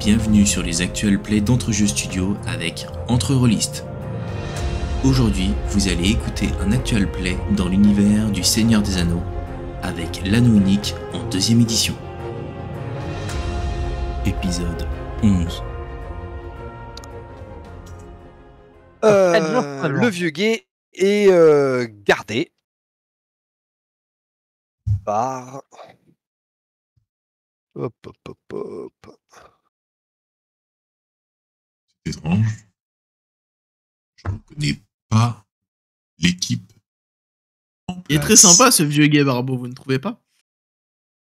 bienvenue sur les actuels plays d'Entrejeux Studio avec Entre-Rôlistes. Aujourd'hui, vous allez écouter un actual play dans l'univers du Seigneur des Anneaux avec l'Anneau Unique en 2e édition. Épisode 11. Le vieux guet est gardé par... Hop, hop, hop, hop. C'est étrange. Je ne connais pas l'équipe. Il est très sympa ce vieux gay barbeau, vous ne trouvez pas?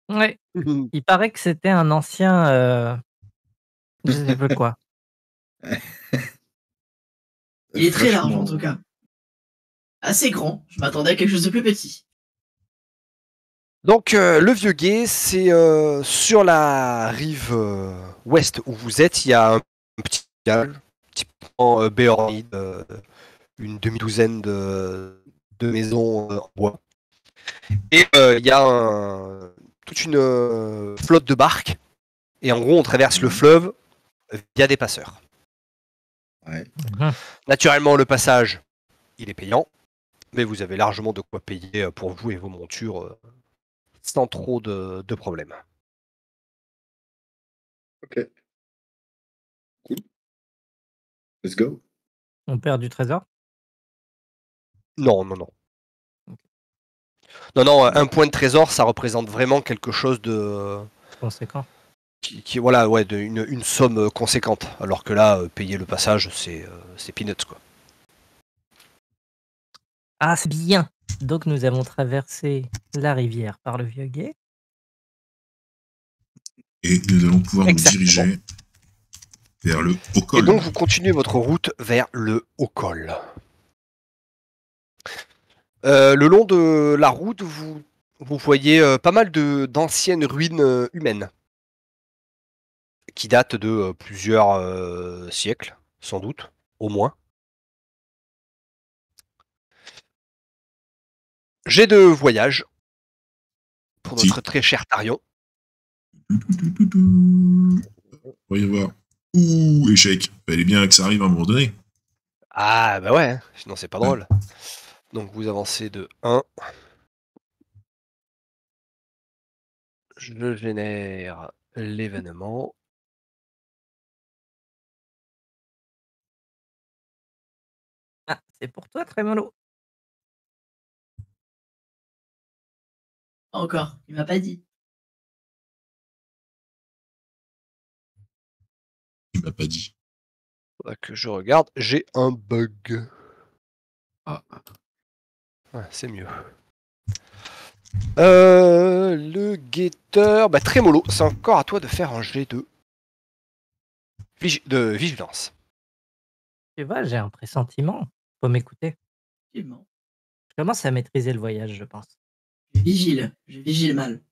Ouais. Il paraît que c'était un ancien... Je sais pas quoi. Il est très large en tout cas. Assez grand, je m'attendais à quelque chose de plus petit. Donc le vieux guet, c'est sur la rive ouest où vous êtes, il y a un petit canal, typiquement béornide, une demi-douzaine de maisons en bois. Et il y a toute une flotte de barques. Et en gros, on traverse le fleuve via des passeurs. Ouais. Naturellement, le passage, il est payant, mais vous avez largement de quoi payer pour vous et vos montures sans trop de problèmes. Ok. Cool. Let's go. On perd du trésor? Non. Non, un point de trésor, ça représente vraiment quelque chose de... Conséquent. Voilà, ouais, une somme conséquente. Alors que là, payer le passage, c'est peanuts, quoi. Ah, c'est bien. Donc nous avons traversé la rivière par le vieux guet. Et nous allons pouvoir Exactement. nous diriger vers le haut col. Et donc vous continuez votre route vers le haut col. Le long de la route, vous voyez pas mal d'anciennes ruines humaines qui datent de plusieurs siècles, sans doute, au moins. Jet de voyage pour Si. notre très cher Tarion. On va y avoir. Ouh, échec. Fallait bien que ça arrive à un moment donné. Ah bah ouais, sinon c'est pas drôle. Donc vous avancez de 1. Je génère l'événement. Ah, c'est pour toi, Trémolo. Pas encore, il m'a pas dit. Il m'a pas dit. Faudra que je regarde, j'ai un bug. Ah. Ouais, c'est mieux. Le guetteur... Bah Trémolo, c'est encore à toi de faire un jet de vigilance. Tu vois, j'ai un pressentiment. Faut m'écouter. Effectivement. Je commence à maîtriser le voyage, je pense. Je vigile mal.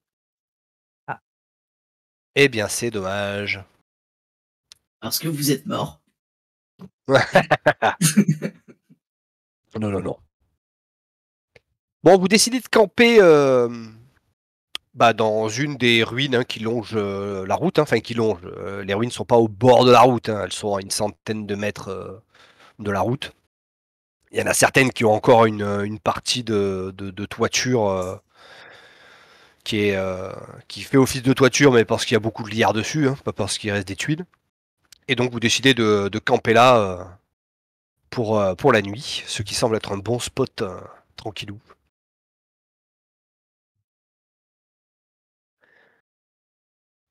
Eh bien c'est dommage. Parce que vous êtes mort. Non. Bon, vous décidez de camper dans une des ruines qui longent la route. Enfin, qui longent. Les ruines ne sont pas au bord de la route. Elles sont à une centaine de mètres de la route. Il y en a certaines qui ont encore une partie de toiture qui fait office de toiture, mais parce qu'il y a beaucoup de lierre dessus, pas parce qu'il reste des tuiles. Et donc vous décidez de camper là pour la nuit, ce qui semble être un bon spot tranquillou.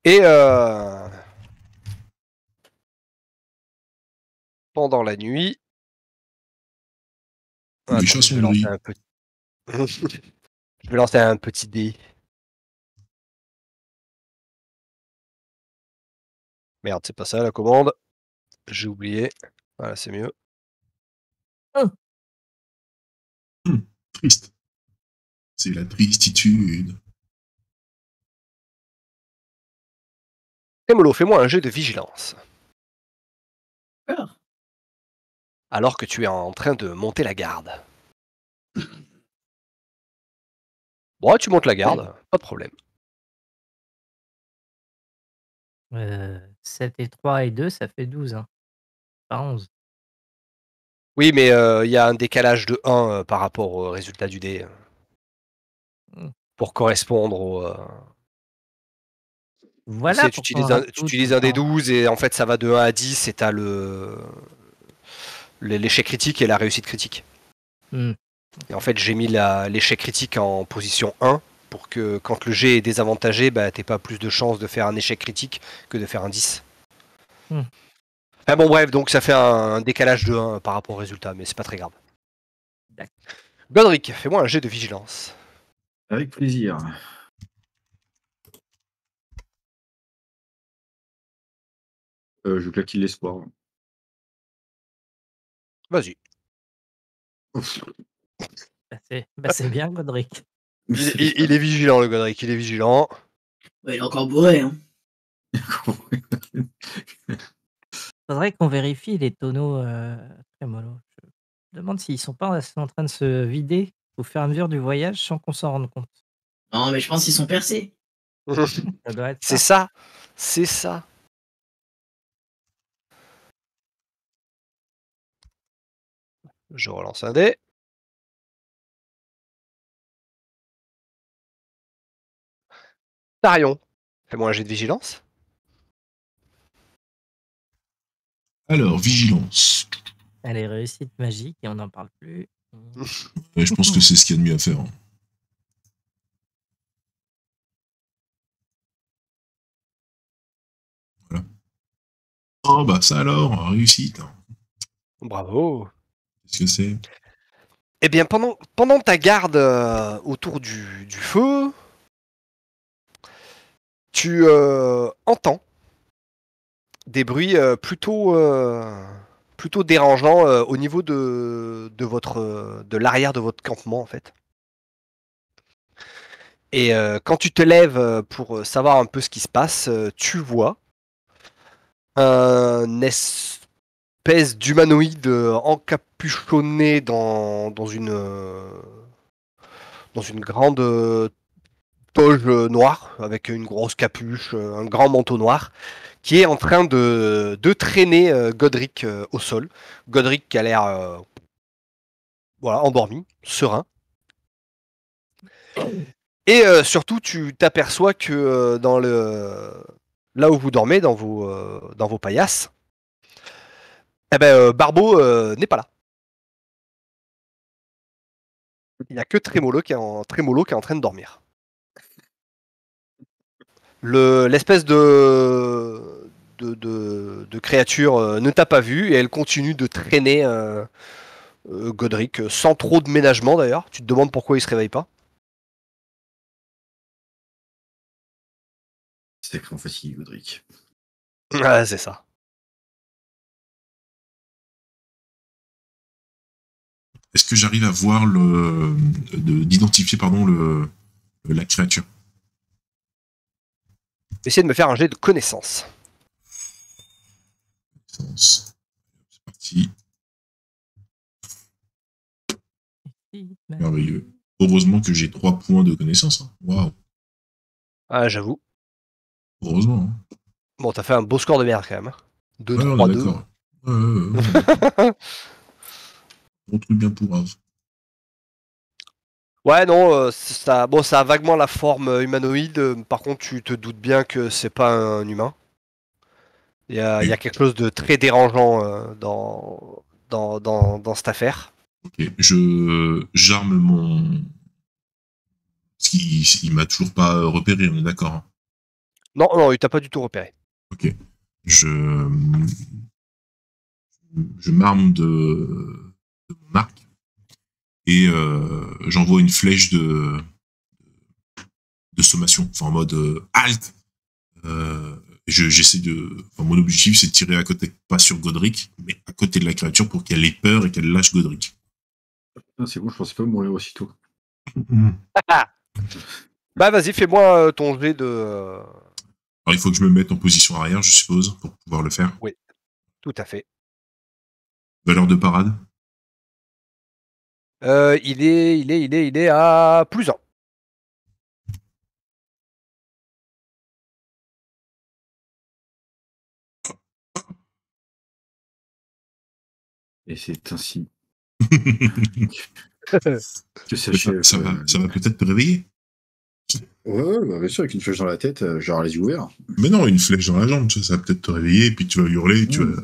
Et pendant la nuit... Les chats sont gris. Je vais lancer un petit dé. Merde, c'est pas ça la commande. J'ai oublié. Voilà, c'est mieux. Triste. C'est la tristitude. Trémolo, fais-moi un jet de vigilance. D'accord. Alors que tu es en train de monter la garde. Bon, tu montes la garde, pas de problème. 7 et 3 et 2, ça fait 12, hein. Pas 11. Oui, mais il y a un décalage de 1 par rapport au résultat du dé Mmh. pour correspondre au. Tu Voilà sais, tu pourquoi on utilises rate tout le un des temps. 12 et en fait ça va de 1 à 10 et t'as l'échec critique et la réussite critique. Mmh. Et en fait, j'ai mis l'échec critique en position 1 pour que quand le jet est désavantagé, bah, t'aies pas plus de chances de faire un échec critique que de faire un 10. Hmm. Ah bon, bref, donc ça fait un décalage de 1 par rapport au résultat, mais c'est pas très grave. D'accord. Godric, fais-moi un jet de vigilance. Avec plaisir. Je claque l'espoir. Vas-y. C'est bien, Godric. Il est vigilant, le Godric, il est vigilant. Ouais, il est encore bourré, hein. Faudrait qu'on vérifie les tonneaux trémolo. Je me demande s'ils sont pas en train de se vider au fur et à mesure du voyage sans qu'on s'en rende compte. Non, mais je pense qu'ils sont percés. Ça doit être C'est ça. ça, c'est ça. Je relance un dé. Tarion, fais-moi un jet de vigilance. Alors, vigilance. Elle est réussite magique et on n'en parle plus. Ouais, je pense que c'est ce qu'il y a de mieux à faire. Voilà. Oh, bah ça alors, réussite. Bravo. Qu'est-ce que c'est? Eh bien, pendant ta garde autour du feu, tu entends des bruits plutôt dérangeants au niveau de l'arrière de votre campement, en fait. Et quand tu te lèves pour savoir un peu ce qui se passe, tu vois un espèce d'humanoïde encapuchonné dans une grande toge noire avec une grosse capuche, un grand manteau noir, qui est en train de traîner Godric au sol. Godric qui a l'air voilà, endormi, serein. Et surtout, tu t'aperçois que là où vous dormez, dans vos paillasses, eh ben, Barbeau n'est pas là. Il n'y a que Trémolo qui est en train de dormir. L'espèce de créature ne t'a pas vu et elle continue de traîner Godric sans trop de ménagement d'ailleurs. Tu te demandes pourquoi il se réveille pas. Sacrément fatigué, Godric. Ouais, c'est ça. Est-ce que j'arrive à voir d'identifier la créature? Essayez de me faire un jet de connaissance. C'est parti. Merveilleux. Heureusement que j'ai 3 points de connaissance. Hein. Waouh. Ah, j'avoue. Heureusement. Hein. Bon, t'as fait un beau score de merde quand même. 2, Ouais, 3, on est 2. d'accord. Bon truc bien pourrave. Ouais, non, ça a vaguement la forme humanoïde. Par contre, tu te doutes bien que c'est pas un humain. Il y a quelque chose de très dérangeant dans cette affaire. Ok, j'arme mon. Parce qu'il m'a toujours pas repéré, on est d'accord. Hein. Non, il t'a pas du tout repéré. Ok. Je m'arme de mon arc et j'envoie une flèche de sommation, enfin en mode halte. J'essaie mon objectif c'est de tirer à côté, pas sur Godric, mais à côté de la créature pour qu'elle ait peur et qu'elle lâche Godric. Ah, c'est bon, je pensais pas mourir aussitôt. Bah vas-y, fais-moi ton jet de... Alors il faut que je me mette en position arrière, je suppose, pour pouvoir le faire. Oui, tout à fait. Valeur de parade? Il est à plus 1. Et c'est ainsi ça, que s'achève. ça va peut-être te réveiller. Ouais, bah, bien sûr, avec une flèche dans la tête, genre les yeux ouverts. Mais non, une flèche dans la jambe, ça va peut-être te réveiller, puis tu vas hurler, tu vas...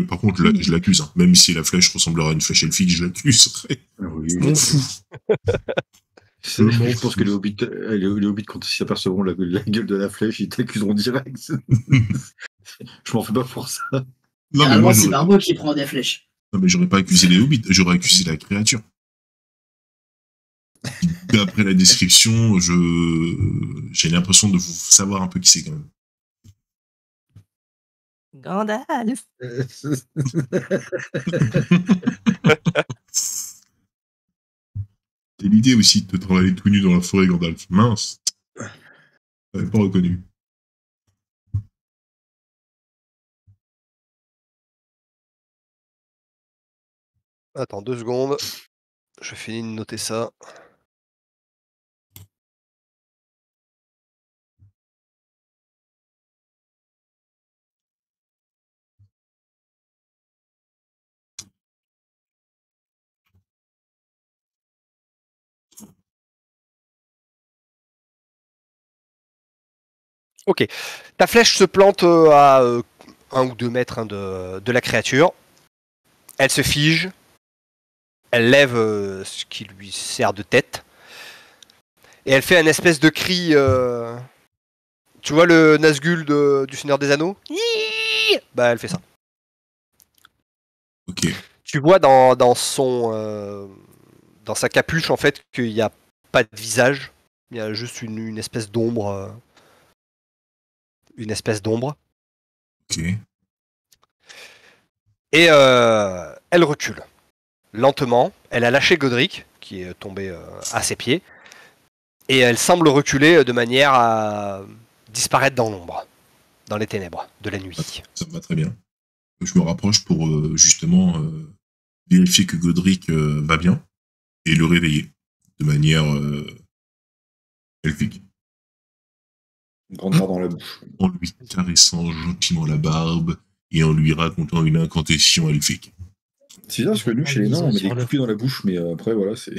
par contre, je l'accuse, hein. Même si la flèche ressemblera à une flèche elfique, je l'accuserai. Oui, Je m'en fous. Je pense que les hobbits, quand ils s'apercevront la gueule de la flèche, ils t'accuseront direct. Je m'en fais pas pour ça. Non, mais Généralement, moi, c'est Barbeau qui prend des flèches. non, mais j'aurais pas accusé les hobbits, j'aurais accusé la créature. D'après la description, j'ai l'impression de vous savoir un peu qui c'est quand même. Gandalf. C'est l'idée aussi de te travailler tout nu dans la forêt, Gandalf. Mince. J'avais pas reconnu. Attends 2 secondes. Je finis de noter ça. Ok. Ta flèche se plante à 1 ou 2 mètres hein, de la créature. Elle se fige. Elle lève ce qui lui sert de tête. Et elle fait un espèce de cri. Tu vois le Nazgûl du Seigneur des Anneaux? Bah, elle fait ça. Ok. Tu vois dans sa capuche, en fait, qu'il n'y a pas de visage. Il y a juste une espèce d'ombre. Une espèce d'ombre. Ok. Et elle recule. Lentement. Elle a lâché Godric, qui est tombé à ses pieds. Et elle semble reculer de manière à disparaître dans l'ombre. Dans les ténèbres de la nuit. Ça me va très bien. Je me rapproche pour justement vérifier que Godric va bien et le réveiller de manière elfique. Une grande barre dans la bouche. En lui caressant gentiment la barbe et en lui racontant une incantation elfique. C'est bien parce que nous, chez les nains, on met des coups dans la bouche, mais après, voilà, c'est.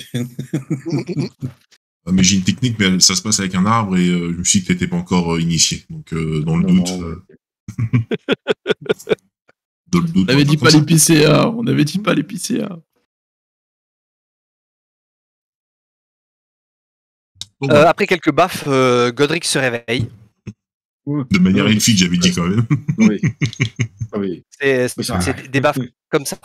Mais j'ai une technique, mais ça se passe avec un arbre et je me suis dit que t'étais pas encore initié. Donc, dans le doute. Dans le doute. On avait dit pas l'épicéa. On avait dit pas l'épicéa. Bon, bah, Après quelques baffes, Godric se réveille. de manière elfique, j'avais dit quand même. Oui. Ah oui. C'est des baffes comme ça.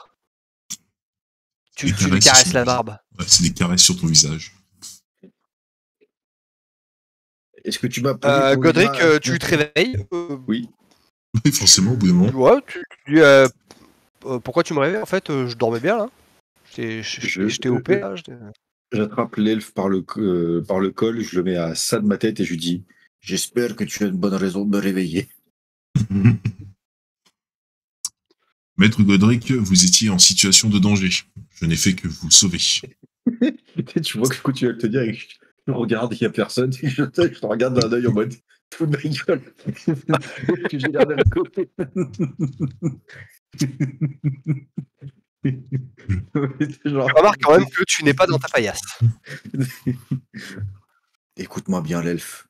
Tu lui caresses la barbe. Ouais, c'est des caresses sur ton visage. Est-ce que tu m'as Godric, tu te réveilles Oui. Oui, forcément, au bout d'un moment. Ouais, tu dis pourquoi tu me réveilles? En fait, je dormais bien là. J'étais OP là. J'attrape l'elfe par le col, je le mets à ça de ma tête et je lui dis « J'espère que tu as une bonne raison de me réveiller. » Maître Godric, vous étiez en situation de danger. Je n'ai fait que vous sauver. Tu vois que quand tu vas te dire, je regarde, il n'y a personne, et je te regarde d'un œil en mode « Tout de ma gueule !» Puis j'ai l'air d'un côté. Tu remarques quand même que tu n'es pas dans ta paillasse. Écoute-moi bien, l'elfe.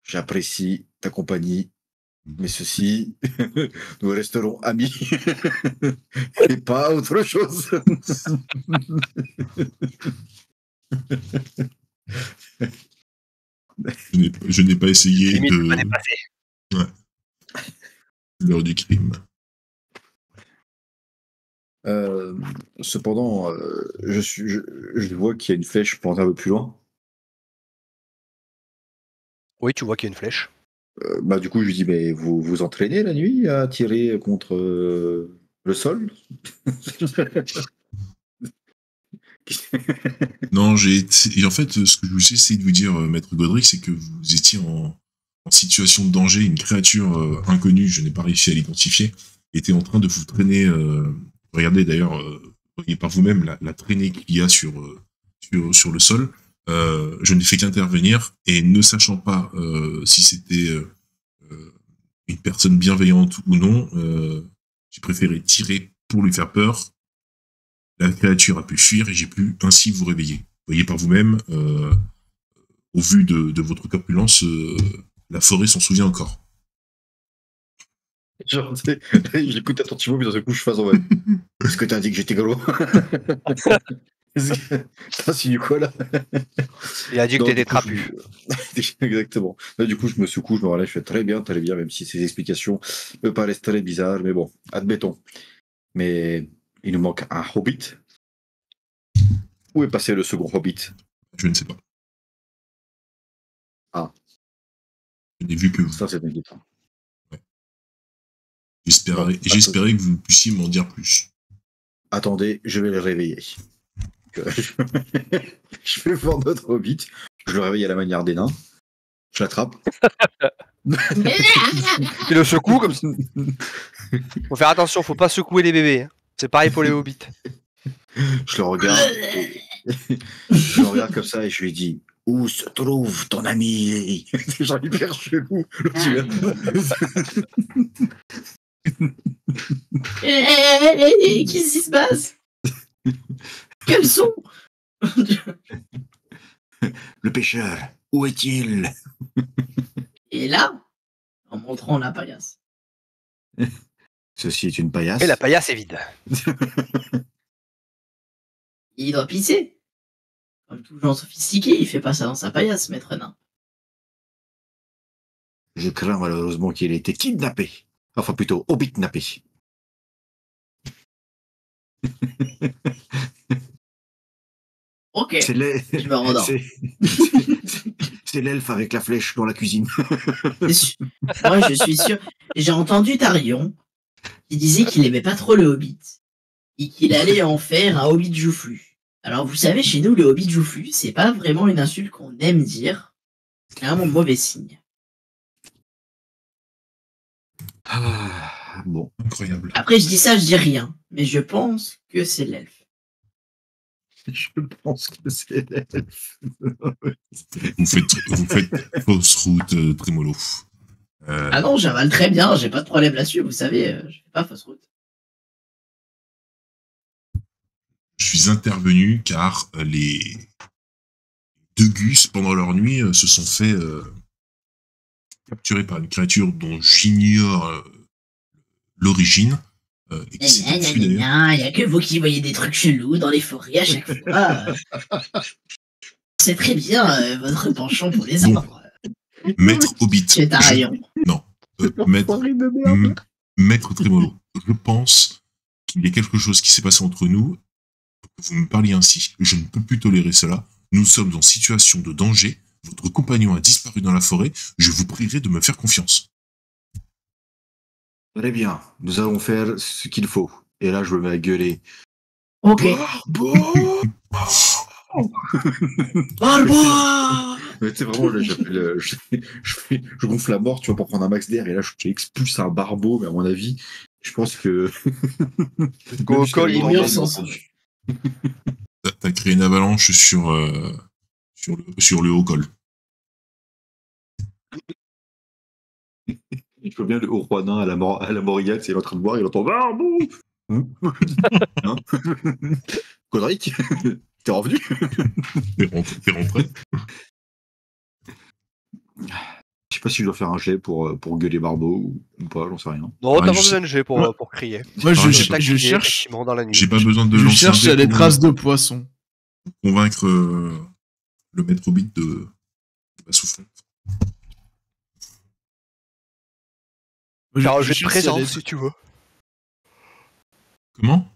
J'apprécie ta compagnie, mais ceci, nous resterons amis et pas autre chose. Je n'ai pas essayé Limite, de... pas dépassé. Ouais. L'heure du crime. Cependant, je vois qu'il y a une flèche plantée un peu plus loin. Oui, tu vois qu'il y a une flèche. Bah, du coup, je lui dis, mais vous vous entraînez la nuit à tirer contre le sol? Non, et en fait, ce que je voulais essayer de vous dire, Maître Godric, c'est que vous étiez en situation de danger. Une créature inconnue, je n'ai pas réussi à l'identifier, était en train de vous traîner. Regardez d'ailleurs, voyez par vous-même la traînée qu'il y a sur le sol. Je n'ai fait qu'intervenir et ne sachant pas si c'était une personne bienveillante ou non, j'ai préféré tirer pour lui faire peur La créature a pu fuir et j'ai pu ainsi vous réveiller. Voyez par vous-même, au vu de votre corpulence, la forêt s'en souvient encore. Genre, tu sais, j'écoute attentivement, mais dans ce coup, je fais en mode. Est-ce que t'as dit que j'étais gros? Ça, c'est quoi là? Il a dit que Non, t'étais du coup, trapu. Exactement. Là, du coup, je me secoue, je me relève, je fais très bien, même si ces explications me paraissent très bizarres, mais bon, admettons. Mais il nous manque un hobbit. Où est passé le second hobbit? Je ne sais pas. Ah. Je n'ai vu que vous. Ça, c'est inquiétant. J'espérais que vous puissiez m'en dire plus. Attendez, je vais le réveiller. Je vais voir notre hobbit. Je le réveille à la manière des nains. Je l'attrape. Il le secoue comme ça. Faut faire attention, faut pas secouer les bébés. Hein. C'est pareil pour les hobbits. Je le regarde. Je le regarde comme ça et je lui dis: où se trouve ton ami? C'est genre hyper chelou. Qu'est-ce qui se passe? Quels sont? Le pêcheur, où est-il? Et là, en montrant la paillasse. Ceci est une paillasse. Et la paillasse est vide. Il doit pisser. Comme tout genre sophistiqué, il fait pas ça dans sa paillasse, maître nain. Je crains malheureusement qu'il ait été kidnappé. Enfin plutôt hobbitnappé. Ok, C'est je me rendors. C'est l'elfe avec la flèche dans la cuisine. Moi, je suis sûr. J'ai entendu Tarion qui disait qu'il aimait pas trop le hobbit et qu'il allait en faire un hobbit joufflu. Alors, vous savez, chez nous, le hobbit joufflu, c'est pas vraiment une insulte qu'on aime dire. C'est un mauvais signe. Ah, bon. Incroyable. Après, je dis ça, je dis rien. Mais je pense que c'est l'elfe. Je pense que c'est l'elfe. Vous faites fausse route, Trémolo. Ah non, j'avale très bien, j'ai pas de problème là-dessus, vous savez, je fais pas fausse route. Je suis intervenu car les deux gus, pendant leur nuit, se sont fait capturer par une créature dont j'ignore l'origine. Et qui s'est enfui d'ailleurs. Il y a que vous qui voyez des trucs chelous dans les forêts à chaque fois. C'est très bien votre penchant pour les arbres. Maître Hobbit. C'est un rayon. Non. Maître Trémolo. Je pense qu'il y a quelque chose qui s'est passé entre nous. Vous me parliez ainsi. Je ne peux plus tolérer cela. Nous sommes en situation de danger. Votre compagnon a disparu dans la forêt. Je vous prierai de me faire confiance. Très bien, nous allons faire ce qu'il faut. Et là, je me mets à gueuler. Ok. Barbo. Mais tu sais, vraiment, là, je gonfle la mort, tu vois, pour prendre un max d'air. Et là, j'expulse un barbeau, mais à mon avis, je pense que. Les murs sont sous. T'as créé une avalanche sur le haut col. Je vois bien le haut roi nain à la Mauriac, c'est il est en train de boire, il entend Barbo. Hein Godric, t'es revenu? T'es rentré. Je sais pas si je dois faire un jet pour gueuler Barbeau ou pas, j'en sais rien. Non, t'as pas je besoin de jet pour crier. Moi, Ah, je T'as crié, cherche. effectivement, dans la nuit. J'ai pas besoin de Je lancer un cherche dé les pour traces de poisson. convaincre le maître Hobbit de pas souffrir. Faire un jet de cherche s'il y a présence des- si tu veux. Comment?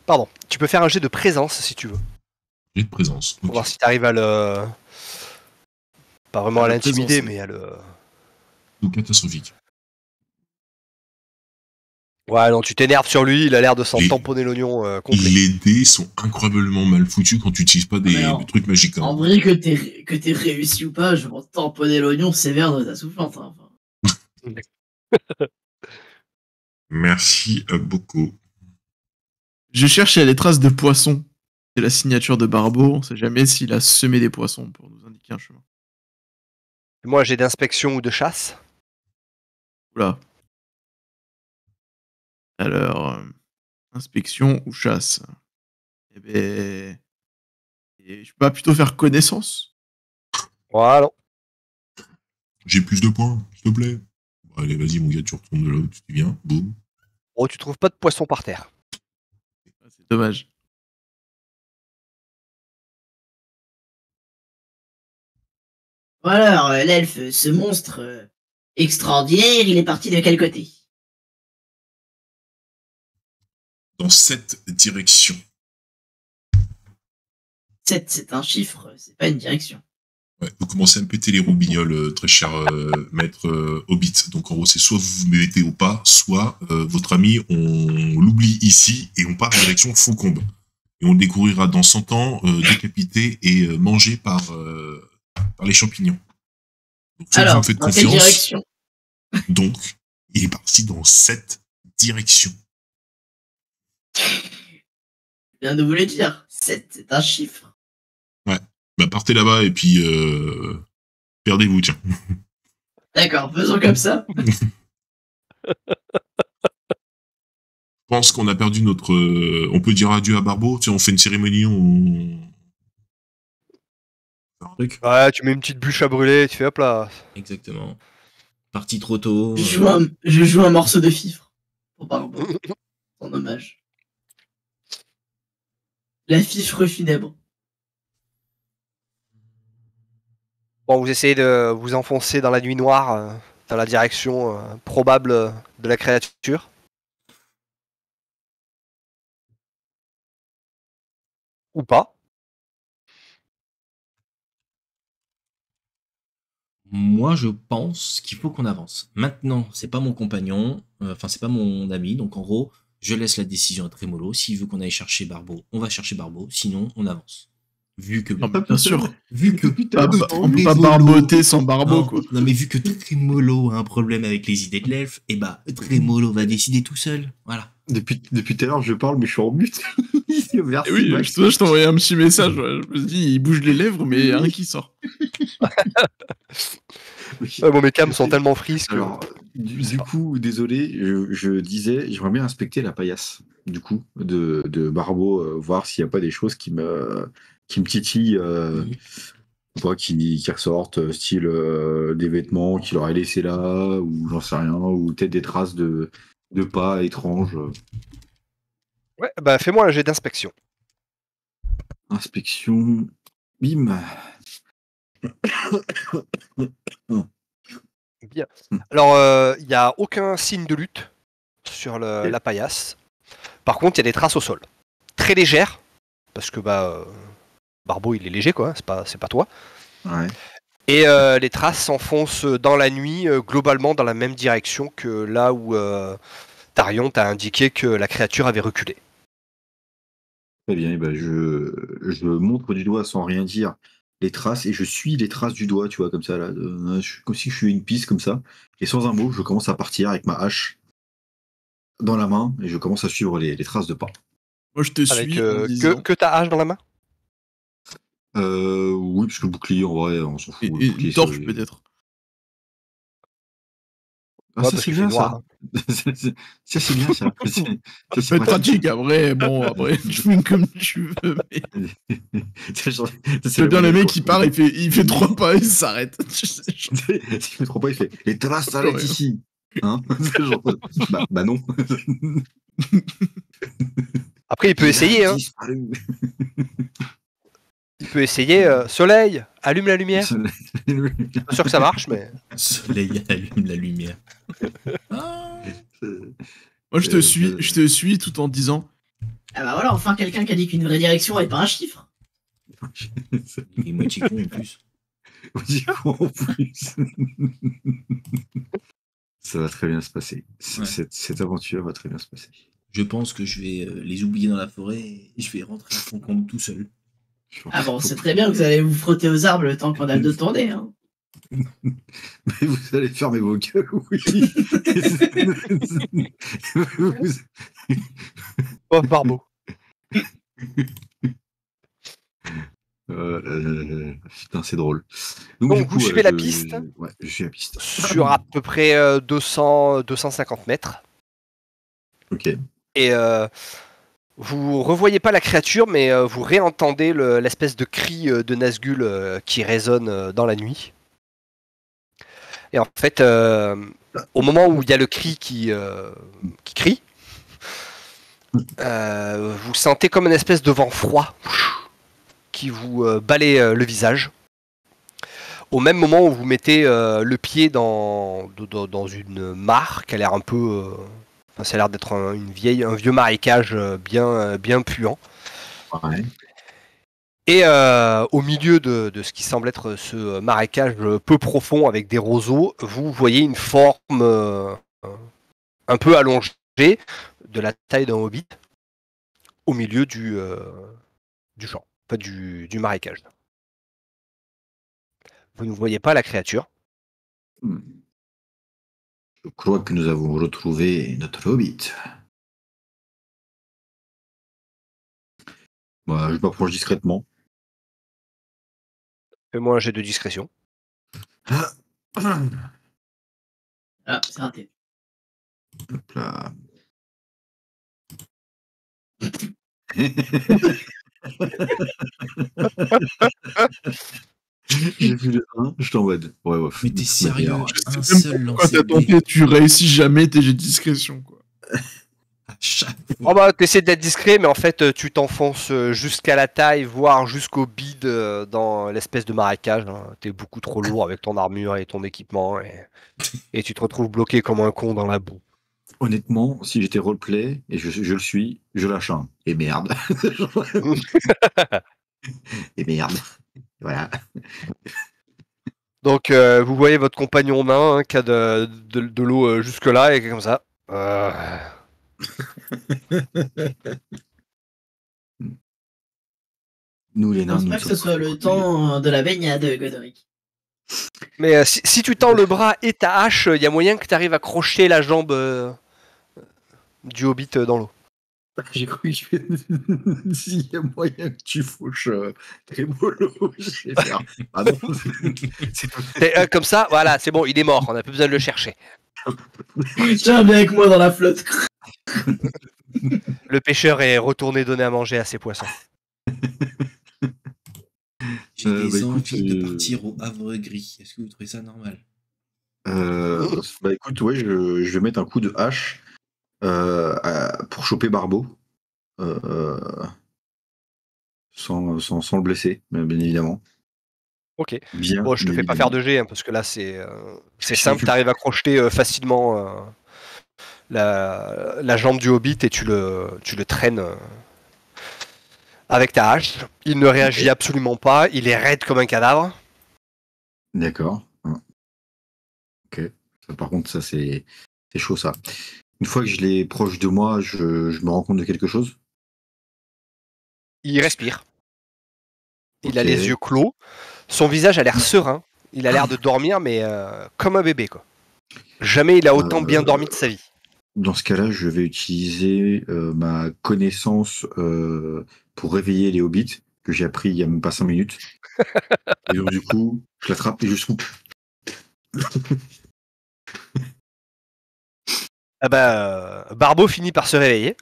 Pardon, tu peux faire un jet de présence si tu veux. J'ai de présence. Pour Ok. voir si t'arrives à le. Pas vraiment à la l'intimider, présence. mais à le. Ou catastrophique. Ouais, non, tu t'énerves sur lui, il a l'air de s'en Et- tamponner l'oignon complet. Les dés sont incroyablement mal foutus quand tu n'utilises pas des Alors, trucs magiques. Hein. En vrai, que t'aies réussi ou pas, je vais m'en tamponner l'oignon sévère de ta soufflante. Hein. Merci beaucoup. Je cherche s'il y a des traces de poisson. C'est la signature de Barbeau. On sait jamais s'il a semé des poissons pour nous indiquer un chemin. Moi, j'ai d'inspection ou de chasse. Oula. Alors. inspection ou chasse. Eh ben, et je peux pas plutôt faire connaissance. Voilà. J'ai plus de points, s'il te plaît. Bon, allez, vas-y, mon gars, tu retournes de là où tu viens. Boum. Oh, tu trouves pas de poisson par terre. C'est dommage. Voilà, alors, l'elfe, ce monstre extraordinaire, il est parti de quel côté? Dans cette direction. 7, c'est un chiffre, c'est pas une direction. Ouais, vous commencez à me péter les roubignoles, très cher maître Hobbit. Donc en gros, c'est soit vous vous mettez au pas, soit votre ami, on l'oublie ici et on part en direction Faucombe. Et on le découvrira dans 100 ans, décapité et mangé par les champignons. Donc, soit vous Alors, me faites dans quelle confiance. direction? Donc, il est parti dans cette direction. Je viens de vous le dire, 7, c'est un chiffre. Bah, partez là-bas et puis perdez-vous, tiens. D'accord, faisons comme ça. Je pense qu'on a perdu notre... on peut dire adieu à Barbeau. Tu sais, on fait une cérémonie, on... Un truc. Ouais, tu mets une petite bûche à brûler, tu fais hop là. Exactement. Parti trop tôt. Je joue un morceau de fifre. Pour Barbeau. En hommage. La fifre funèbre. Bon, vous essayez de vous enfoncer dans la nuit noire, dans la direction probable de la créature. Ou pas. Moi, je pense qu'il faut qu'on avance. Maintenant, c'est pas mon compagnon, enfin, c'est pas mon ami, donc en gros, je laisse la décision à Trémolo. S'il veut qu'on aille chercher Barbeau, on va chercher Barbeau, sinon, on avance. Vu que... Non, mais bien sûr. Vu que... On peut pas barboter sans barbeau, quoi. Non, mais vu que Trémolo a un problème avec les idées de l'elfe, et bah, Trémolo va décider tout seul. Voilà. Depuis tout à l'heure, je parle, mais je suis en mute. Merci, Et oui, Max. je t'ai envoyé un petit message. Ouais. Je me suis dit, il bouge les lèvres, mais il y a rien qui sort. Ouais, bon, mes cams sont tellement frises que... Alors, du coup, désolé, je disais, j'aimerais bien inspecter la paillasse, du coup, de Barbeau, voir s'il n'y a pas des choses qui me titillent, quoi, qui ressortent, style des vêtements qu'il aurait laissés là, ou j'en sais rien, ou peut-être des traces de pas étranges. Ouais, bah fais-moi un jet d'inspection. Inspection, bim. Bien. Alors, il n'y a aucun signe de lutte sur la paillasse. Par contre, il y a des traces au sol. Très légères, parce que Barbeau, il est léger, quoi, c'est pas toi. Ouais. Et les traces s'enfoncent dans la nuit, globalement dans la même direction que là où Tarion t'a indiqué que la créature avait reculé. Très bien, et ben je montre du doigt sans rien dire les traces et je suis les traces du doigt, tu vois, comme ça, là, comme si je suis une piste comme ça. Et sans un mot, je commence à partir avec ma hache dans la main et je commence à suivre les traces de pas. Moi, je te Avec suis en disant... que ta hache dans la main. Oui, parce que le bouclier, en vrai, on s'en fout. Et Le une bouclier, torche, c'est- peut-être. Ah, Ouais, ça parce c'est que bien c'est noir, ça. Ça c'est bien ça. Ça peut être pratique, après, bon, après, tu fais comme tu veux, mais... C'est bien le mec qui part, il fait 3 pas et il s'arrête. Tu sais, genre. Il fait trop pas, il fait les traces s'arrêtent Ouais. ici. Hein. C'est genre, bah non. Après, il peut essayer, hein. Disparu. Il peut essayer. Soleil, allume la lumière. Je suis pas sûr que ça marche, mais. Soleil allume la lumière. Ah. Moi, je te suis tout en disant... Ah bah voilà, enfin quelqu'un qui a dit qu'une vraie direction et pas un chiffre. Il est moitié con en plus. En plus. Ça va très bien se passer. Ouais. Cette aventure va très bien se passer. Je pense que je vais les oublier dans la forêt et je vais rentrer à Faucombe tout seul. Ah bon, c'est très bien que vous allez vous frotter aux arbres le temps qu'on a le dos tourné. Hein. Mais vous allez fermer vos gueules, oui. Oh, Barbeau. Putain, c'est drôle. Donc, du coup, vous suivez la piste. Ouais, je suis la piste. Sur à peu près 250 mètres. Ok. Et vous revoyez pas la créature, mais vous réentendez l'espèce de cri de Nazgûl qui résonne dans la nuit. Et en fait, au moment où il y a le cri qui crie, vous sentez comme une espèce de vent froid qui vous balaye le visage. Au même moment où vous mettez le pied dans une mare qui a l'air un peu... ça a l'air d'être un vieux marécage bien puant. Ouais. Et au milieu de ce qui semble être ce marécage peu profond avec des roseaux, vous voyez une forme un peu allongée, de la taille d'un hobbit, au milieu du champ, enfin du marécage. Vous ne voyez pas la créature. Je crois que nous avons retrouvé notre hobbit. Moi, je m'approche discrètement. Fais-moi un jet de discrétion. Ah, c'est raté. Hop là. J'ai vu le 1, je t'en mode. Ouais. Mais t'es sérieux? Un Même seul pourquoi lancer t'as de dés. tenté, tu réussis jamais tes jets de discrétion, quoi. À chaque Oh bah t'essaies d'être discret, mais en fait tu t'enfonces jusqu'à la taille, voire jusqu'au bide dans l'espèce de marécage. Hein. T'es beaucoup trop lourd avec ton armure et ton équipement, et tu te retrouves bloqué comme un con dans la boue. Honnêtement, si j'étais roleplay, et je le suis, je lâche un. Et merde. Et merde. Voilà. Donc vous voyez votre compagnon nain qui a de l'eau jusque là et qui est comme ça. Nous, les Je nains, pense nous pas que ce sommes soit le temps de la baignade, Godric. Mais si tu tends le bras et ta hache, il y a moyen que tu arrives à crocher la jambe du hobbit dans l'eau. J'ai cru que s'il y a moyen que tu fauches Trémolo, je vais faire. Ah non. C'est tout. Comme ça, voilà, c'est bon, il est mort, on n'a plus besoin de le chercher. Tiens, viens avec moi dans la flotte. Le pêcheur est retourné donner à manger à ses poissons. J'ai des écoute, envies de partir au Havre Gris. Est-ce que vous trouvez ça normal? Bah écoute, ouais, je vais mettre un coup de hache pour choper Barbeau. Sans le blesser, bien évidemment. Ok. Bien, Bon, je te bien fais pas évidemment. faire de jet, hein, parce que là c'est simple, tu arrives à crocheter facilement la jambe du hobbit et tu le traînes avec ta hache. Il ne réagit absolument pas, il est raide comme un cadavre. D'accord. Ok. Ça, par contre, ça c'est chaud ça. Une fois que je l'ai proche de moi, je me rends compte de quelque chose. Il respire. Il a Ok. les yeux clos. Son visage a l'air serein. Il a l'air de dormir, mais comme un bébé, quoi. Jamais il a autant bien dormi de sa vie. Dans ce cas-là, je vais utiliser ma connaissance pour réveiller les hobbits que j'ai appris il y a même pas 5 minutes. Et donc du coup, je l'attrape et je soupe. Ah bah, Barbeau finit par se réveiller.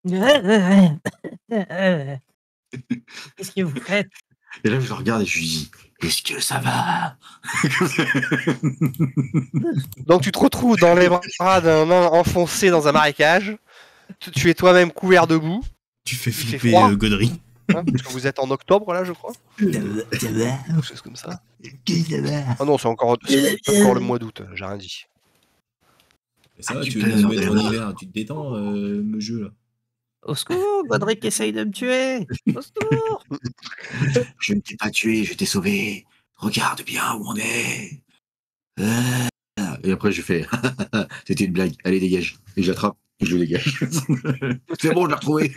Qu'est-ce que vous faites? Et là, je le regarde et je lui dis: est-ce que ça va? Donc tu te retrouves dans les bras d'un nain enfoncé dans un marécage. Tu es toi-même couvert de boue. Tu fais fait flipper froid. Godry. Hein, parce que vous êtes en octobre là, je crois. Quelque chose comme ça. Ah non, c'est encore le mois d'août. J'ai rien dit. Ça va, tu tu peux veux nous mettre en regarder. hiver, tu te détends, me jeu là. Au secours, Godric essaye de me tuer. Au secours. Je ne t'ai pas tué, je t'ai sauvé. Regarde bien où on est. Et après, je fais: c'était une blague, allez, dégage. Et je l'attrape et je le dégage. C'est bon, je l'ai retrouvé.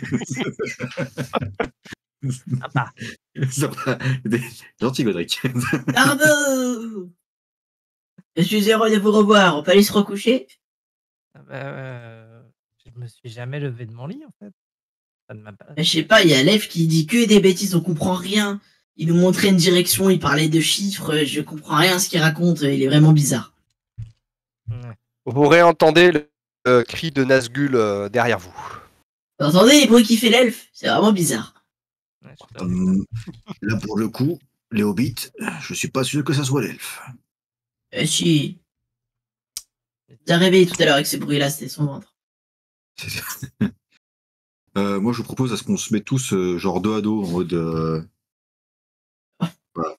Sympa. Ça va. Gentil, Godric. Barbeau! Je suis heureux de vous revoir. On peut aller se recoucher? Ah bah, je me suis jamais levé de mon lit en fait. Ça ne m'a pas. Je sais pas, il y a Lev qui dit que des bêtises, on comprend rien. Il nous montrait une direction, il parlait de chiffres, je comprends rien à ce qu'il raconte, il est vraiment bizarre. Ouais. Vous réentendez cri de Nazgûl derrière vous. Vous entendez les bruits qui fait l'elfe? C'est vraiment bizarre. Ouais, je sais pas. Là, pour le coup, les hobbits, je suis pas sûr que ça soit l'elfe. Si. J'ai réveillé tout à l'heure avec ces bruits-là, c'était son ventre. Moi, je vous propose à ce qu'on se mette tous genre dos à dos en mode. Voilà.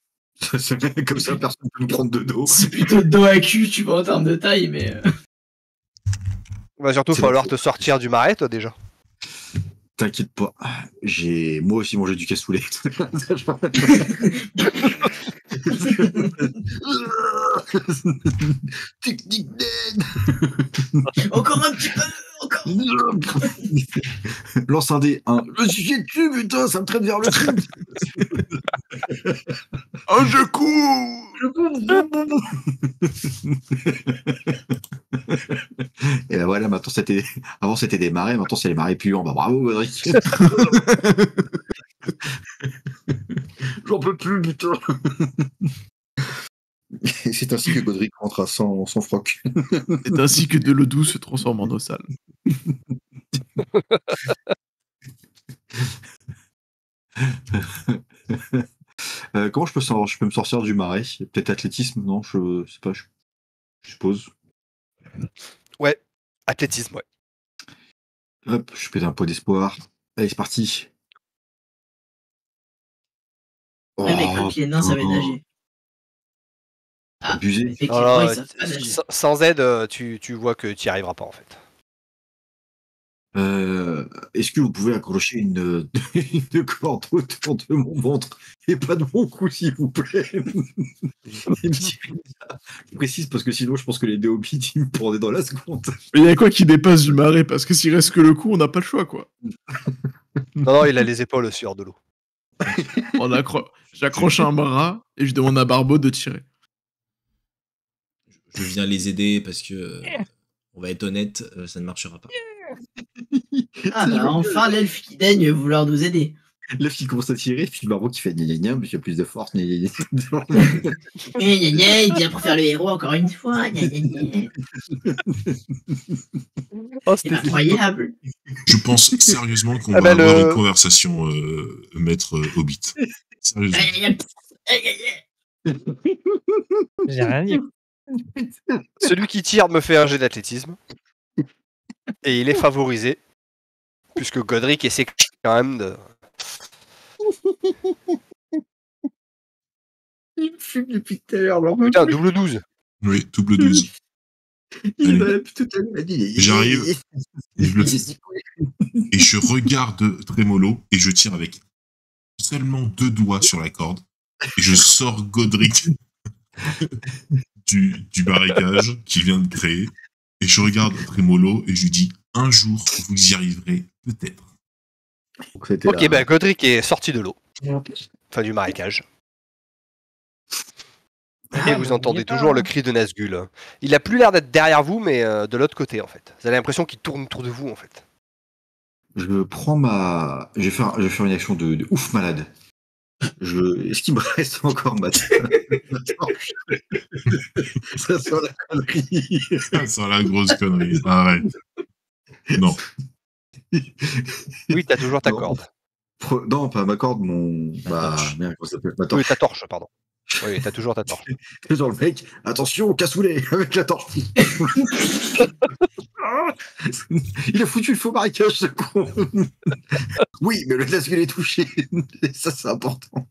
Comme ça, personne ne peut nous prendre de dos. C'est plutôt dos à cul, tu vois, en termes de taille, mais. Va surtout C'est falloir bon. te sortir du marais, toi, déjà. T'inquiète pas, j'ai moi aussi mangé du cassoulet. Technique d'aide. Encore un petit peu, encore. Lance un dé. Je suis chié dessus, putain, ça me traîne vers le truc. Oh, je cours. Et ben voilà, maintenant c'était. Avant c'était des marais, maintenant c'est les marais puants. Bah bravo, Godric. J'en peux plus, putain. Et c'est ainsi que Godric rentre à sans froc. C'est ainsi que de l'eau douce se transforme en eau sale. Comment je peux me sortir du marais? Peut-être athlétisme? Non, je sais pas, je suppose. Ouais, athlétisme, ouais. Hop, je pète un pot d'espoir. Allez, c'est parti. Ouais, mais quand il est nain, ça va nager. Ah, Abusé. effectivement, Alors, ils savent pas nager. sans aide, tu vois que tu n'y arriveras pas, en fait. Est-ce que vous pouvez accrocher une corde autour de mon ventre et pas de mon cou, s'il vous plaît? Je précise parce que sinon, je pense que les deux hobbits, ils me prendraient dans la seconde. Mais il y a quoi qui dépasse du marais? Parce que s'il reste que le cou, on n'a pas le choix, quoi. Non, il a les épaules aussi hors de l'eau. J'accroche un bras et je demande à Barbeau de tirer. Je viens les aider parce que, on va être honnête, ça ne marchera pas. Ah bah enfin l'elfe qui daigne vouloir nous aider. L'elfe qui commence à tirer, puis le barbeau qui fait gna gna gna, mais il y a plus de force. Gna gna gna. Il vient pour faire le héros encore une fois. Gna, gna, gna. Oh, C'est incroyable. Je pense sérieusement qu'on Ah va bah, avoir une conversation, maître Hobbit. Sérieusement. J'ai rien dit. Celui qui tire me fait un jet d'athlétisme. Et il est favorisé. Puisque Godric essaie quand même de. Il me fume depuis tout à l'heure. Alors, Putain, double 12. Oui, double 12. il m'a tout à l'heure dit. J'arrive. Et je le fais. Et je regarde Trémolo et je tire avec seulement 2 doigts sur la corde. Et je sors Godric du marécage qu'il vient de créer. Et je regarde Trémolo et je lui dis, un jour, vous y arriverez peut-être. Ok, bah Godric est sorti de l'eau. Enfin, du marécage. Et vous entendez toujours le cri de Nazgûl. Il a plus l'air d'être derrière vous, mais de l'autre côté, en fait. Vous avez l'impression qu'il tourne autour de vous, en fait. Je prends ma. Je vais faire une action de ouf malade. Est-ce qu'il me reste encore ma torche? Ça sent la connerie. Ça sent la grosse connerie. Arrête. Non. Oui, t'as toujours ta Non. corde. Non, pas ma corde, mon. Ma torche. Merde, comment ça s'appelle? Ma Oui, torche. ta torche, pardon. Oui, t'as toujours ta torche. Genre le mec, attention, cassoulet avec la torche. Il a foutu le faux marécage, ce con. Oui, mais le Nazgûl est touché. Et ça, c'est important.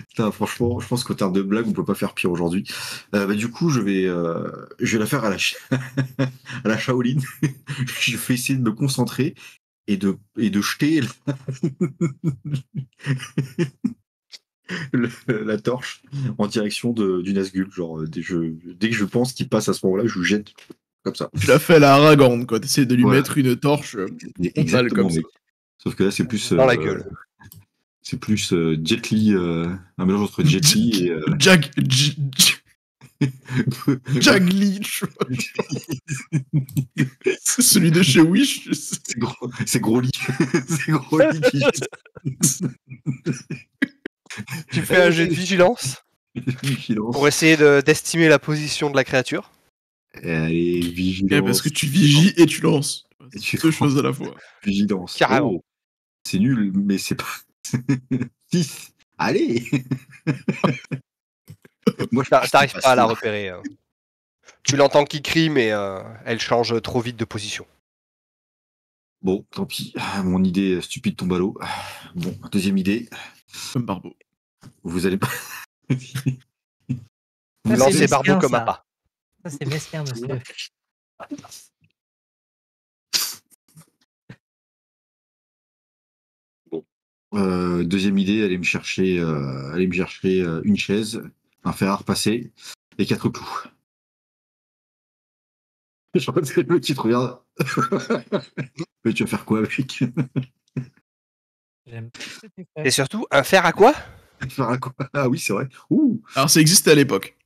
Putain, franchement, je pense qu'au terme de blague, on peut pas faire pire aujourd'hui. Du coup, je vais la faire à la Shaolin. Je vais essayer de me concentrer et de jeter la torche en direction du Nazgûl. Genre, dès que je pense qu'il passe à ce moment-là, je vous jette comme ça. Tu l'as fait à la Aragorn, quoi. T'essaies de lui Ouais. mettre une torche frontale comme ça. mec. Sauf que là, c'est plus. Dans la gueule. C'est plus Jet Li, un mélange entre Jet Li et. Jagli, c'est celui de chez Wish. C'est gros lit. C'est gros lit qui Tu fais un jet de vigilance Vigilance. pour essayer d'estimer la position de la créature. Allez, vigilance. Parce que tu vigies et tu lances. Et tu C'est deux choses à la fois. Vigilance. Carrément. Oh, c'est nul, mais c'est pas. 6. Allez. Moi, T'arrives pas à la repérer. Hein. Tu l'entends qui crie, mais elle change trop vite de position. Bon, tant pis. Mon idée stupide tombe à l'eau. Bon, deuxième idée. Comme Barbeau. Vous allez pas. Vous c'est lancez mesquin, Barbeau comme ça. appât. Ça, c'est mesquin, monsieur. Deuxième idée, aller me chercher une chaise, un fer à repasser et 4 clous. Je crois que c'est le qui te regarde. Mais tu vas faire quoi avec? J'aime pas ce que tu fais. Et surtout, un fer à quoi? Faire à quoi? Ah oui, c'est vrai. Ouh. Alors, ça existait à l'époque.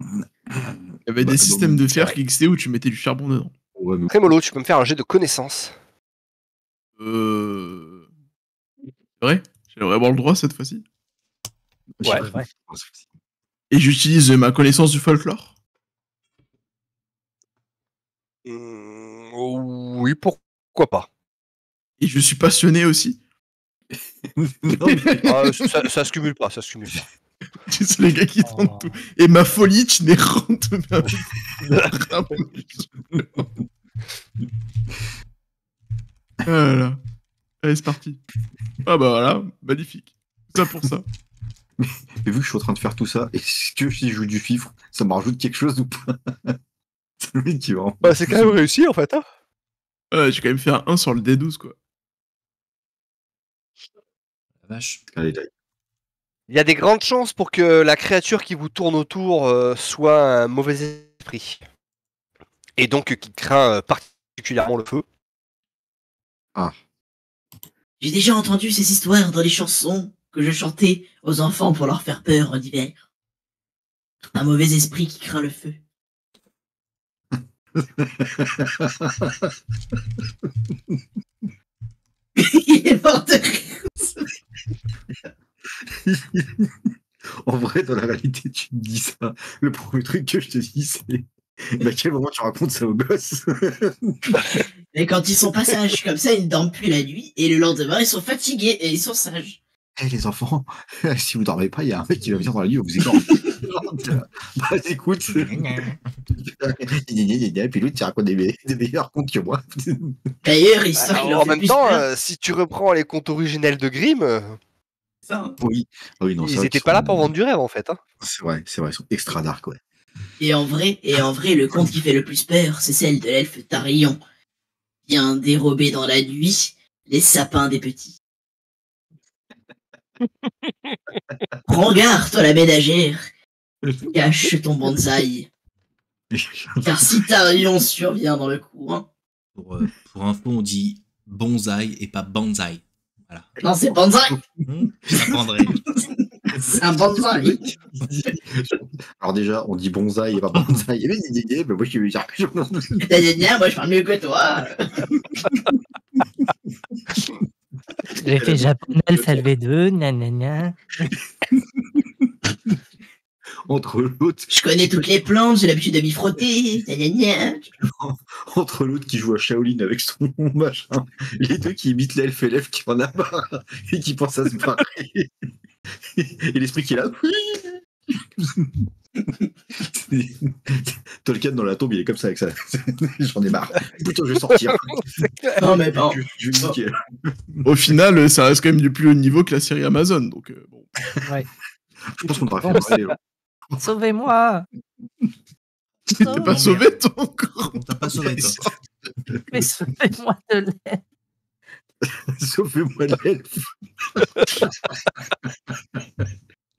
Il y avait Bah, des systèmes de c'est fer vrai. qui existaient où tu mettais du charbon dedans. Ouais, mais Très mollo, tu peux me faire un jet de connaissance. C'est vrai? J'aimerais avoir le droit cette fois-ci. Ouais. Et j'utilise ma connaissance du folklore. Oui, pourquoi pas. Et je suis passionné aussi. Non, mais- Ah, ça se cumule pas, ça se cumule pas. Tu sais, les gars qui Oh. tentent tout. Et ma folie itinérante. Voilà. Allez, c'est parti. Ah bah voilà, magnifique. Ça pour ça. Mais vu que je suis en train de faire tout ça, est-ce que si je joue du fifre, ça me rajoute quelque chose ou pas? C'est le mec qui va en- Bah, c'est quand même réussi en fait. Hein. Ouais, j'ai quand même fait un 1 sur le D12, quoi. La vache. Allez, allez. Il y a des grandes chances pour que la créature qui vous tourne autour soit un mauvais esprit. Et donc qui craint particulièrement le feu. J'ai déjà entendu ces histoires dans les chansons que je chantais aux enfants pour leur faire peur en hiver. Un mauvais esprit qui craint le feu. Il est mort de rire. En vrai, dans la réalité, tu me dis ça. Le premier truc que je te dis, c'est mais à quel moment tu racontes ça aux gosses? Mais quand ils sont pas sages comme ça, ils ne dorment plus la nuit et le lendemain, ils sont fatigués et ils sont sages. Eh les enfants, si vous dormez pas, il y a un mec qui va venir dans la nuit, vous égorge. Bah écoute, puis l'autre, tu racontes des meilleurs contes que moi. D'ailleurs, l'histoire qui leur En fait même plus temps, peur, si tu reprends les contes originels de Grimm, c'est ça, hein. Oui, ah oui, non, c'est ils vrai étaient qu'ils pas là sont- pour vendre du rêve en fait. Hein. C'est vrai, ils sont extra dark, ouais. Et en vrai, le conte qui fait le plus peur, c'est celle de l'elfe Tarillon. Vient dérober dans la nuit les sapins des petits. Prends garde, toi la ménagère. Cache ton bonsaï. Car si Tarillon survient dans le coin. Pour info, on dit bonsaï et pas banzai. Voilà. Non, c'est bonsaï. J'apprendrai. C'est un bonsaï. Alors déjà, on dit bonsaï et pas bonsaï. Mais moi, je suis... Moi, je parle mieux que toi. J'ai fait japonais alphabet 2, gna. Entre l'autre, Je connais toutes les plantes, j'ai l'habitude de m'y frotter. Gna, gna, gna. entre l'autre qui joue à Shaolin avec son machin, les deux qui imitent l'elfe et l'elfe qui en a marre et qui pense à se barrer. Et l'esprit qui est là. Tolkien dans la tombe, il est comme ça avec ça. J'en ai marre. Putain, je vais sortir. Non, mais bon. Je vais niquer. Au final, ça reste quand même du plus haut niveau que la série Amazon. Donc, bon. Ouais. Je pense qu'on devrait faire parler. Sauvez-moi! T'es pas sauvé, toi, encore. On t'a pas sauvé, toi. Mais sauvez-moi de l'aide! Sauvez-moi l'elfe.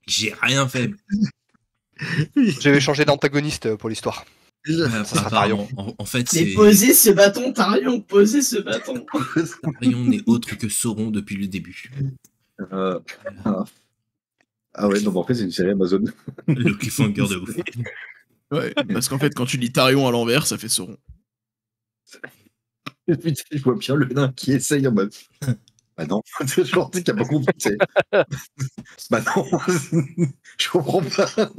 J'ai rien fait. J'avais changé d'antagoniste pour l'histoire. sera Apparemment, en fait, Mais c'est posez ce bâton, Tarion, posez ce bâton. Tarion n'est autre que Sauron depuis le début. Ah ouais, non, mais en fait, c'est une série Amazon. Le cliffhanger de ouf. Ouais, parce qu'en fait, quand tu lis Tarion à l'envers, ça fait Sauron. Putain, je vois bien le nain qui essaye en mode. Bah non, genre, tu sais qu'il a pas compris. Bah non, je comprends pas.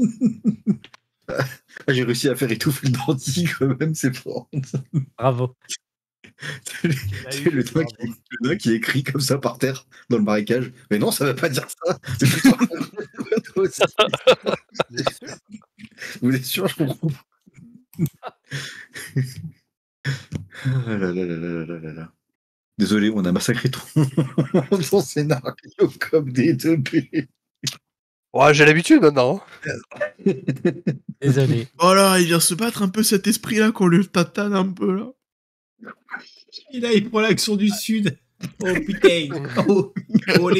Ah, j'ai réussi à faire étouffer le denti quand même, c'est fort. Bravo. C'est le nain qui écrit comme ça par terre dans le marécage. Mais non, ça veut pas dire ça. C'est plus fort. Toi aussi. Vous êtes sûr? Vous êtes sûr, je comprends. Ah là là là là là là là. Désolé, on a massacré ton scénario comme des 2B. Ouais, j'ai l'habitude maintenant. Désolé. Voilà, il vient se battre un peu cet esprit-là qu'on le tatane un peu là. Et là, il prend l'accent du sud. Oh putain. Oh,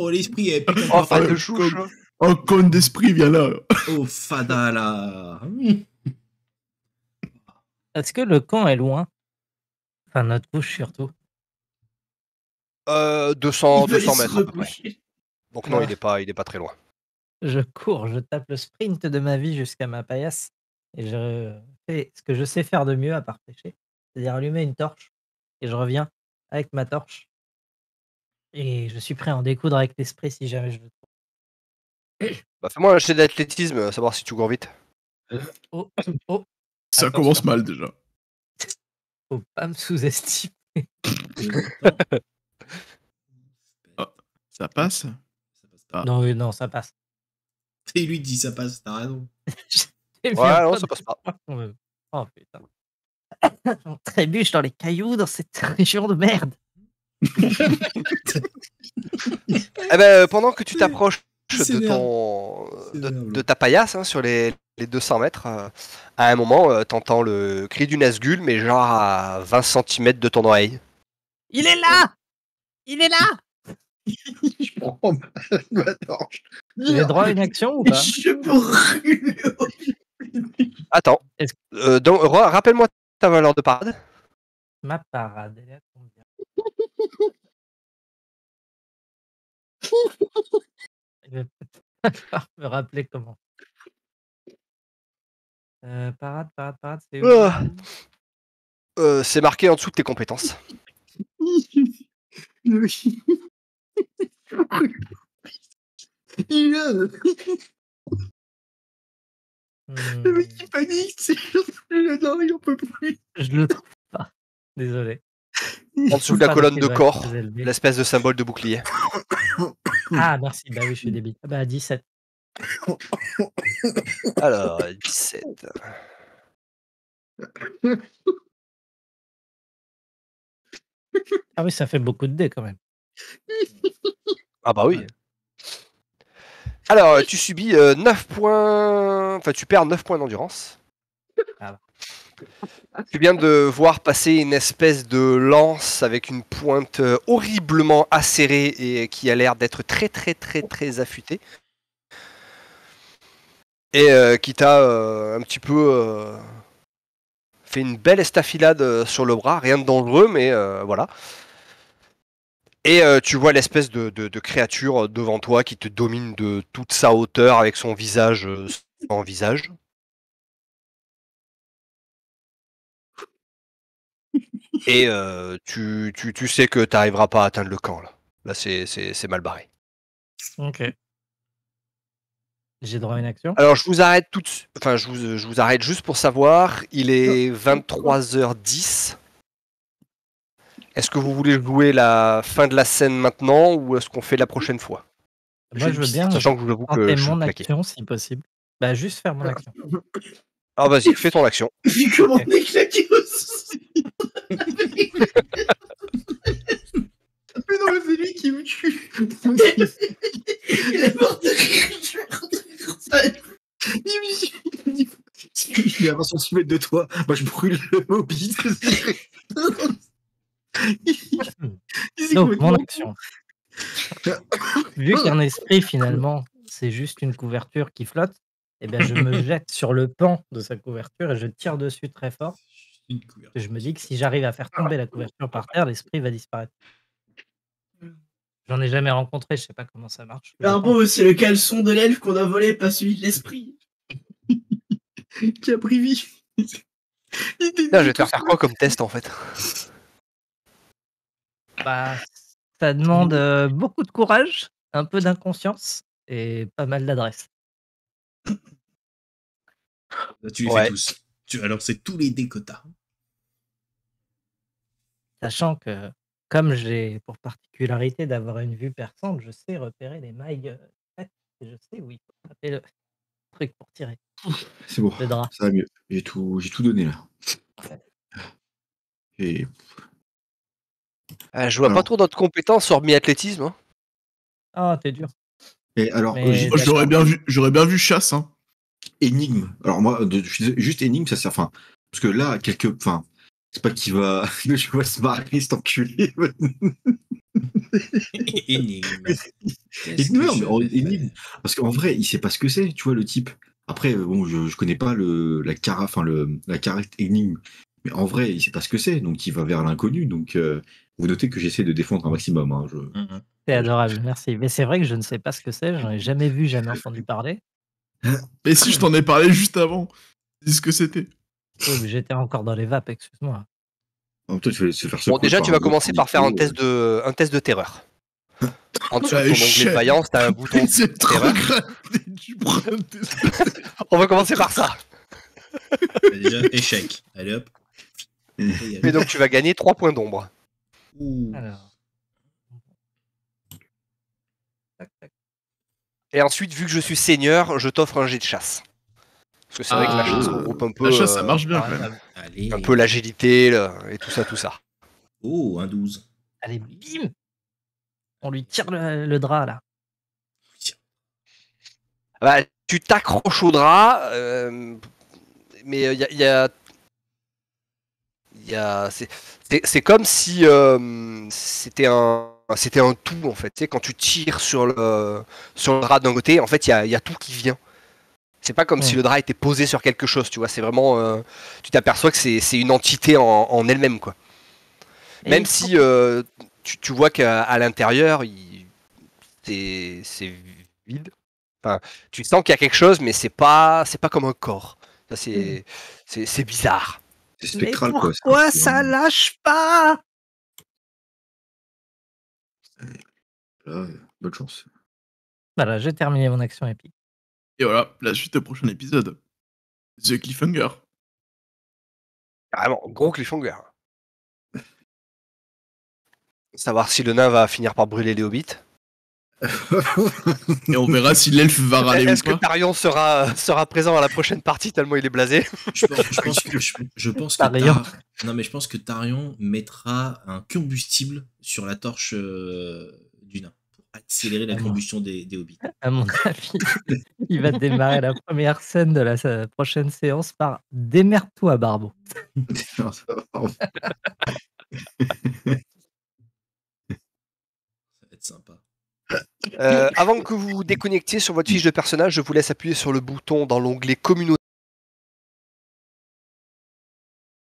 l'esprit est putain. Oh, fan de chouche. Un con d'esprit, viens là. Oh, fada là. Est-ce que le camp est loin? Enfin, notre couche surtout. 200 Il veut aller se mètres à peu près. recoucher. Donc non, Ouais. il est pas très loin. Je cours, je tape le sprint de ma vie jusqu'à ma paillasse et je fais ce que je sais faire de mieux à part pêcher, c'est-à-dire allumer une torche et je reviens avec ma torche et je suis prêt à en découdre avec l'esprit si jamais je le trouve. Bah, fais-moi un jet d'athlétisme, savoir si tu cours vite. Oh, oh, Ça attention, commence mal déjà. faut pas me sous-estimer. Ça passe. Ah. Non, oui, non, ça passe. Et lui dit ça passe, t'as raison. Eh Ouais, bien, non, pas ça passe pas. de- Oh putain. On trébuche dans les cailloux dans cette région de merde. Eh ben, pendant que tu t'approches C'est de énerve. ton C'est de, énerve. de ta paillasse hein, sur les 200 mètres, à un moment, t'entends le cri du Nazgûl, mais genre à 20 cm de ton oreille. Il est là! Il est là! Je prends ma torche. J'ai droit à une action ou pas? Je brûle. Attends. Est-ce- Donc, rappelle-moi ta valeur de parade. Ma parade, elle est à combien? Il va peut-être falloir me rappeler comment. Parade, c'est où? Ah. C'est marqué en dessous de tes compétences. Le mec qui panique, c'est non, il en peut plus. Je le trouve pas. Désolé. En dessous de la Pas colonne de prix corps, très élevé. l'espèce de symbole de bouclier. Ah, merci. Bah oui, je suis débile. Ah bah 17. Alors, 17. Ah oui, ça fait beaucoup de dés quand même. Ah bah oui. Alors, tu subis 9 points... Enfin, tu perds 9 points d'endurance. Ah bah. Tu viens de voir passer une espèce de lance avec une pointe horriblement acérée et qui a l'air d'être très affûtée. Et qui t'a un petit peu fait une belle estafilade sur le bras. Rien de dangereux, mais voilà. Et tu vois l'espèce de créature devant toi qui te domine de toute sa hauteur avec son visage sans visage. Et tu sais que tu n'arriveras pas à atteindre le camp là. Là c'est mal barré. Ok. J'ai droit à une action? Alors je vous arrête enfin je vous arrête juste pour savoir, il est 23h10. Est-ce que vous voulez jouer la fin de la scène maintenant ou est-ce qu'on fait la prochaine fois? Moi, je veux bien Sachant que je vous avoue que tenter je suis mon claqué. action si possible. Bah, juste faire mon action. Ah vas-y, fais ton action. Vu comment on est claqué aussi. Mais non, mais c'est lui qui me tue. Il est mort de rire. Je vais retenir ça. Il est à 100 cm de toi. Moi, je brûle le Hobbit. Donc, mon action. Vu qu'un esprit, finalement, c'est juste une couverture qui flotte, eh bien, je me jette sur le pan de sa couverture et je tire dessus très fort. Une couverture. Je me dis que si j'arrive à faire tomber la couverture par terre, l'esprit va disparaître. J'en ai jamais rencontré, je sais pas comment ça marche. Barbeau, c'est le caleçon de l'elfe qu'on a volé, pas celui de l'esprit. Qui a pris vie. Là, je vais te faire quoi comme test en fait? Bah, ça demande beaucoup de courage, un peu d'inconscience et pas mal d'adresse. Là, tu les Ouais. fais tous. Alors, c'est tous les dés que t'as. Sachant que, comme j'ai pour particularité d'avoir une vue perçante, je sais repérer les mailles faites et je sais où il faut taper le truc pour tirer. C'est bon, Le drap. ça va mieux. J'ai tout donné là. Et Je vois pas Alors. trop d'autres compétences hormis athlétisme. Hein. Ah, t'es dur. Et alors, Mais- Moi, j'aurais bien vu chasse. Hein. énigme. Alors moi, juste énigme, ça sert. Enfin, parce que là, enfin, c'est pas qu'il va, je vais se marrer cet enculé. Énigme. Énigme. Parce qu'en vrai, il sait pas ce que c'est, tu vois, le type. Après, bon, je connais pas la carte énigme, mais en vrai, il sait pas ce que c'est, donc il va vers l'inconnu. Donc, vous notez que j'essaie de défendre un maximum. Hein, C'est adorable, merci. Mais c'est vrai que je ne sais pas ce que c'est, j'en ai jamais vu, jamais entendu parler. Mais si, je t'en ai parlé juste avant. Dis ce que c'était. Oui, mais j'étais encore dans les vapes, excuse-moi. En même temps, tu vas se faire Bon, secouer déjà, par tu un vas gros commencer par faire un tornado, test de terreur. En dessous de Ouais, ton onglet de chef. vaillance, t'as un bouton C'est trop terreur. grave. Tu prends tes- On va commencer par ça. Déjà, échec. Allez hop. Et donc, tu vas gagner 3 points d'ombre. Ouh. Alors. Tac, tac. Et ensuite, vu que je suis seigneur, je t'offre un jet de chasse. Parce que c'est vrai que la chasse regroupe un peu, La chasse, ça marche bien quand même. Allez. un peu l'agilité et tout ça, tout ça. Oh, un 12. Allez, bim! On lui tire le drap, là. Bah, tu t'accroches au drap, mais c'est comme si c'était un tout en fait. Tu sais, quand tu tires sur le drap d'un côté, en fait, il y a tout qui vient. C'est pas comme si le drap était posé sur quelque chose, tu vois. C'est vraiment, tu t'aperçois que c'est une entité en elle-même, quoi. Et Même il si tu vois qu'à l'intérieur, c'est vide. Enfin, tu sens qu'il y a quelque chose, mais c'est pas comme un corps. Ça, c'est bizarre. C'est spectral, quoi. pourquoi ça lâche pas? Là, bonne chance. Voilà, j'ai terminé mon action épique. Et voilà, la suite au prochain épisode. The Cliffhanger. Carrément, gros cliffhanger. Savoir si le nain va finir par brûler les hobbits. Et on verra si l'elfe va râler ou Est-ce que pas. Tarion sera présent à la prochaine partie tellement il est blasé? Je pense que Tarion. Non, mais je pense que Tarion mettra un combustible sur la torche du nain pour accélérer la combustion des hobbits. À mon avis, il va démarrer la première scène de la prochaine séance par « Démerde-toi, Barbeau Non, ça va. Ça va être sympa. Avant que vous vous déconnectiez sur votre fiche de personnage, je vous laisse appuyer sur le bouton dans l'onglet communauté